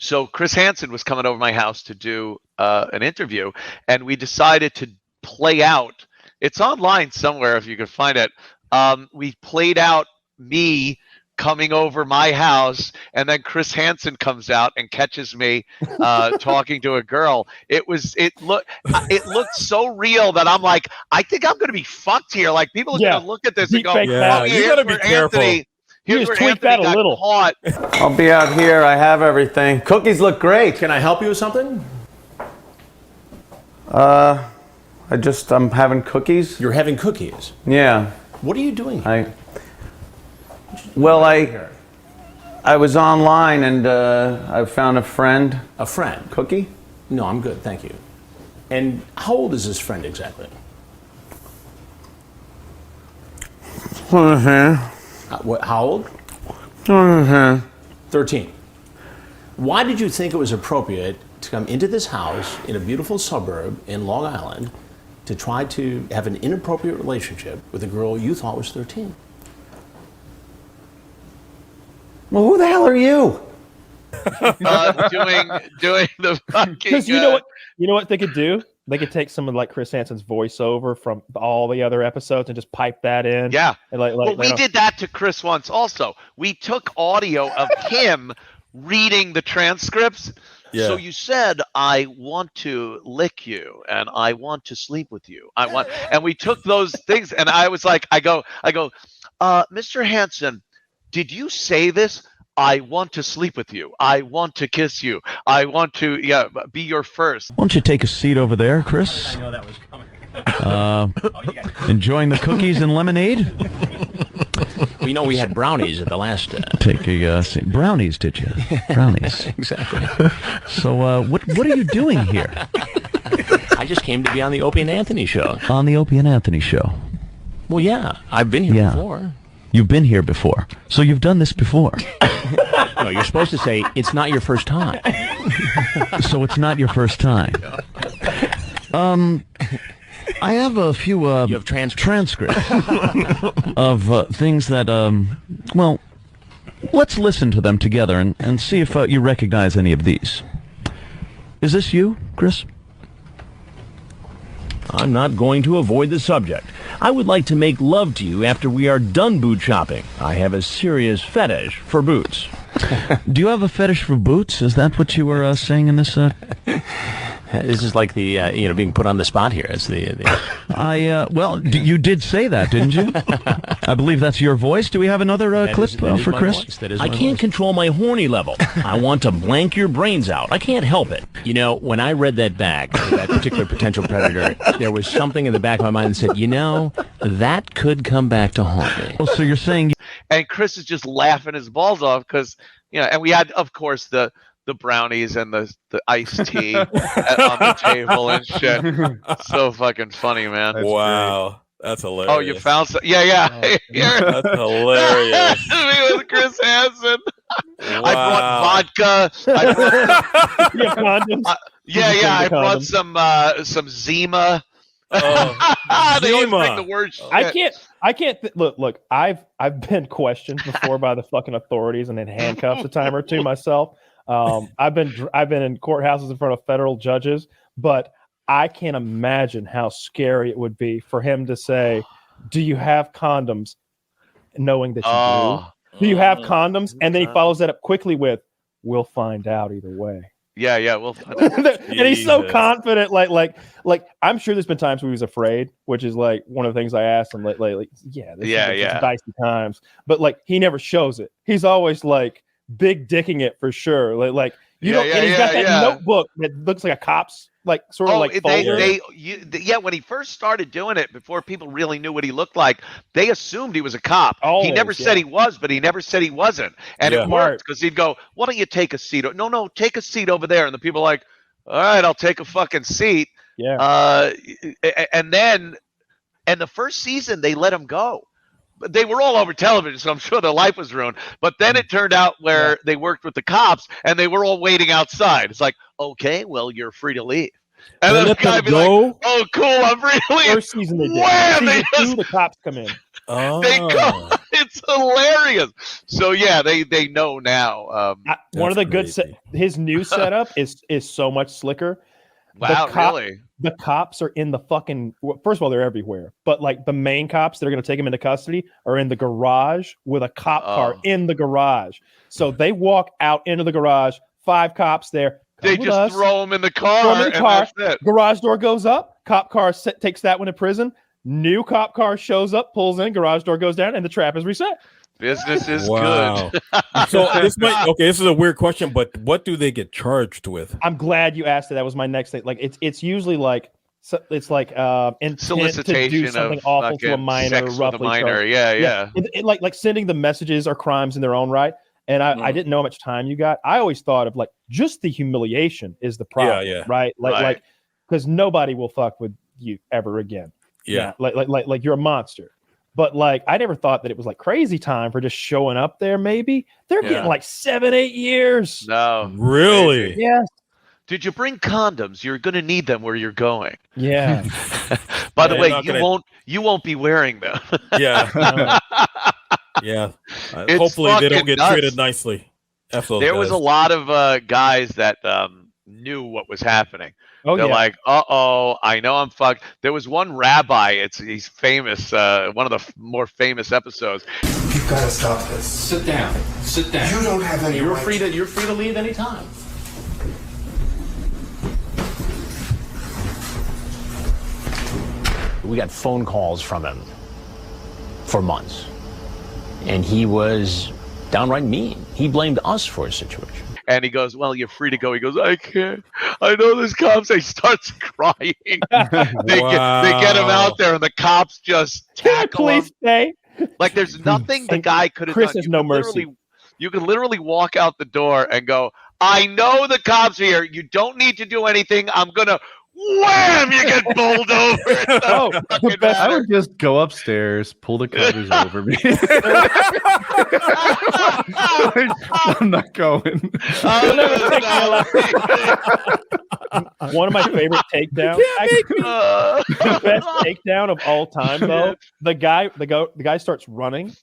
So Chris Hansen was coming over my house to do an interview, and we decided to play out. It's online somewhere if you can find it. We played out me coming over my house, and then Chris Hansen comes out and catches me talking to a girl. It looked so real that I'm like, I think I'm going to be fucked here. Like, people are going to look at this and go, "Oh, you got to be careful." You just tweak that a little. Caught. I'll be out here. I have everything. Cookies look great. Can I help you with something? I'm having cookies. You're having cookies? Yeah. What are you doing here? I was online and I found a friend. A friend? Cookie? No, I'm good, thank you. And how old is this friend exactly? How old? 13. Why did you think it was appropriate to come into this house in a beautiful suburb in Long Island to try to have an inappropriate relationship with a girl you thought was 13? Well, who the hell are you? Doing the fucking. Because you know what they could do? They could take some of like Chris Hansen's voiceover from all the other episodes and just pipe that in. Yeah. And we did that to Chris once also. We took audio of him reading the transcripts. Yeah. So you said, I want to lick you and I want to sleep with you. And we took those things and I was like, I go, Mr. Hansen, did you say this? I want to sleep with you. I want to kiss you. I want to be your first. Why don't you take a seat over there, Chris? I know that was coming. Enjoying the cookies and lemonade? Well, you know, we had brownies at the last... Take a seat. Brownies, did you? Brownies. Exactly. So what are you doing here? I just came to be on the Opie and Anthony show. On the Opie and Anthony show? Well, yeah. I've been here before. You've been here before. So you've done this before. No, you're supposed to say, it's not your first time. So it's not your first time. I have a few you have transcripts of things that, well, let's listen to them together and see if you recognize any of these. Is this you, Chris? I'm not going to avoid the subject. I would like to make love to you after we are done boot shopping. I have a serious fetish for boots. Do you have a fetish for boots? Is that what you were saying in this? This is like the being put on the spot here. It's well, you did say that, didn't you? I believe that's your voice. Do we have another clip for Chris? I can't control my horny level. I want to blank your brains out. I can't help it. You know, when I read that back to that particular potential predator, there was something in the back of my mind that said, you know, that could come back to haunt me. Oh, so you're saying? And Chris is just laughing his balls off because and we had, of course, the brownies and the iced tea on the table and shit. So fucking funny, man. Wow. That's hilarious. Oh, you found some? Yeah. Oh, that's hilarious. Me with Chris Hansen. Wow. I brought vodka. I brought some Zima. Oh, they always bring the word shit. I can't look, I've been questioned before by the fucking authorities and in handcuffs a time or two myself. I've been in courthouses in front of federal judges, but I can't imagine how scary it would be for him to say, "Do you have condoms?" knowing that you do. Do you have condoms? And then he follows that up quickly with, "We'll find out either way." Yeah, we'll find out. And he's so confident, like I'm sure there's been times where he was afraid, which is like one of the things I asked him lately. It's dicey times, but like he never shows it. He's always like big dicking it for sure. Like you don't. And he's got that notebook that looks like a cop's like sort of like folder. When he first started doing it, before people really knew what he looked like, they assumed he was a cop. Always, he never said he was, but he never said he wasn't. And it worked because he'd go, "Why don't you take a seat? No, take a seat over there." And the people are like, "All right, I'll take a fucking seat." Yeah. And the first season they let him go. They were all over television, so I'm sure their life was ruined. But then it turned out where they worked with the cops, and they were all waiting outside. It's like, okay, well, you're free to leave. And then the guy be like, "Oh, cool, I'm free to leave." First season they did. Season 2, the cops come in. They go. It's hilarious. So yeah, they know now. One of the crazy. his new setup is so much slicker. Wow, really? The cops are in the fucking. First of all, they're everywhere. But like the main cops that are going to take him into custody are in the garage with a cop car in the garage. So they walk out into the garage. 5 cops there. They just throw him in the car. That's it. Garage door goes up. Cop car takes that one to prison. New cop car shows up, pulls in. Garage door goes down, and the trap is reset. Business is good. So this is a weird question, but what do they get charged with? I'm glad you asked it. That was my next thing. Like it's usually like intent solicitation to do something of awful to a minor, sex roughly. with a minor. Yeah. Like sending the messages are crimes in their own right. And I didn't know how much time you got. I always thought of like just the humiliation is the problem, right? Like because nobody will fuck with you ever again. Yeah. Like you're a monster. But like I never thought that it was like crazy time for just showing up there. Maybe they're getting like 7-8 years. No, really? Maybe. Yes. Did you bring condoms? You're going to need them where you're going. Yeah. By the way, you won't be wearing them. Yeah. Yeah. Hopefully they don't get treated nicely. There was a lot of guys that knew what was happening. Oh, They're like, uh-oh, I know I'm fucked. There was one rabbi, he's famous, one of the more famous episodes. You've got to stop this. Sit down. Sit down. You don't have any You're right. free to leave anytime. We got phone calls from him for months. And he was downright mean. He blamed us for his situation. And he goes, well, you're free to go. He goes, I can't. I know there's cops. He starts crying. They get him out there, and the cops just tackle him. Stay. Like there's nothing the guy could have done. Chris has no mercy. You could literally walk out the door and go, I know the cops are here. You don't need to do anything. I'm going to wham, you get bowled over. I would just go upstairs, pull the covers over me. I'm not going. One of my favorite takedowns. The best takedown of all time, though. The guy starts running,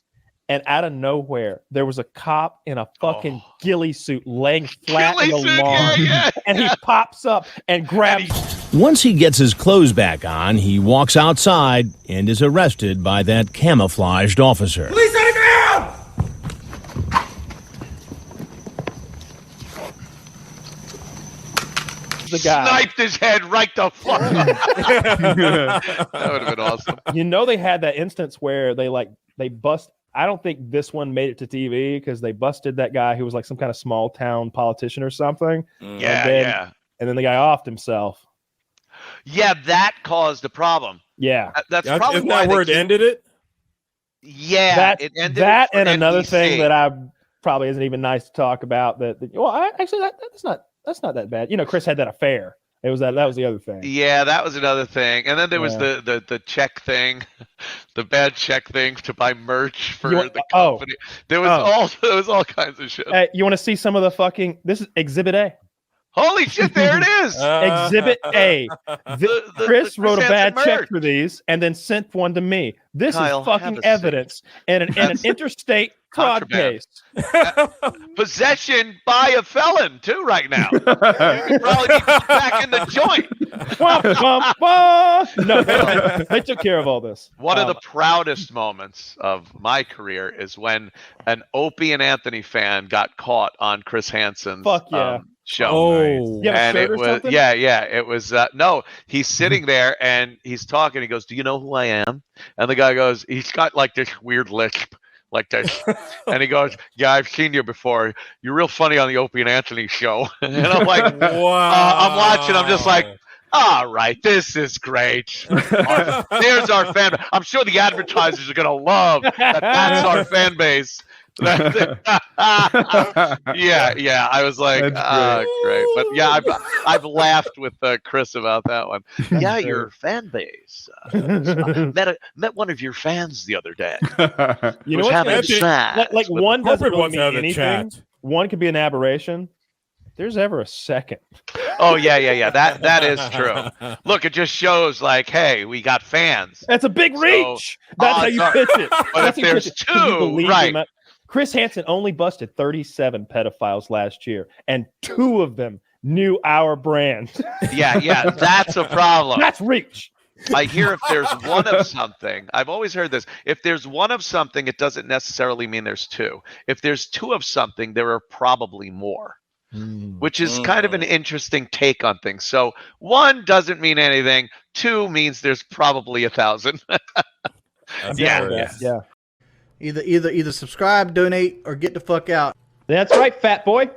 and out of nowhere, there was a cop in a fucking ghillie suit laying flat in the lawn, and he pops up and grabs. Once he gets his clothes back on, he walks outside and is arrested by that camouflaged officer. Police on the ground! The guy sniped his head right the fuck up. That would have been awesome. You know, they had that instance where they bust. I don't think this one made it to TV because they busted that guy who was like some kind of small town politician or something. And then the guy offed himself. Yeah, that caused the problem. Yeah, that's probably isn't that where it ended it? Yeah, it ended that and NBC. Another thing that I probably isn't even nice to talk about. Actually, that's not that bad. You know, Chris had that affair. It was that was the other thing. Yeah, that was another thing. And then there was the check thing, the bad check thing to buy merch for the company. There was all kinds of shit. Hey, you want to see some of the fucking? This is Exhibit A. Holy shit! There it is. Exhibit A. Chris wrote a bad check for these and then sent one to me. This is fucking evidence and an interstate fraud case. Possession by a felon too. Right now, you could probably be back in the joint. No, they took care of all this. One of the proudest moments of my career is when an Opie and Anthony fan got caught on Chris Hansen's show. Oh, and it was it was no, he's sitting there and he's talking. He goes, "Do you know who I am?" And the guy goes, he's got like this weird lisp like this, and he goes, "Yeah, I've seen you before. You're real funny on the Opie and Anthony show." And I'm like, wow. I'm watching. I'm just like, all right, this is great. There's our fan. I'm sure the advertisers are gonna love that. That's our fan base. Yeah. I was like, great. But yeah, I've laughed with Chris about that one. Yeah, your fan base. Met one of your fans the other day. You know what? Like one doesn't really mean anything. One could be an aberration. If there's ever a second. Oh yeah. That is true. Look, it just shows like, hey, we got fans. That's a big reach. That's how you pitch it. But That's if how you there's pitch it. Can you two, believe the right? amount- Chris Hansen only busted 37 pedophiles last year, and 2 of them knew our brand. Yeah, that's a problem. That's reach. I hear if there's one of something, I've always heard this. If there's one of something, it doesn't necessarily mean there's 2. If there's 2 of something, there are probably more, which is kind of an interesting take on things. So 1 doesn't mean anything. 2 means there's probably 1,000. Yeah. Either subscribe, donate, or get the fuck out. That's right, fat boy.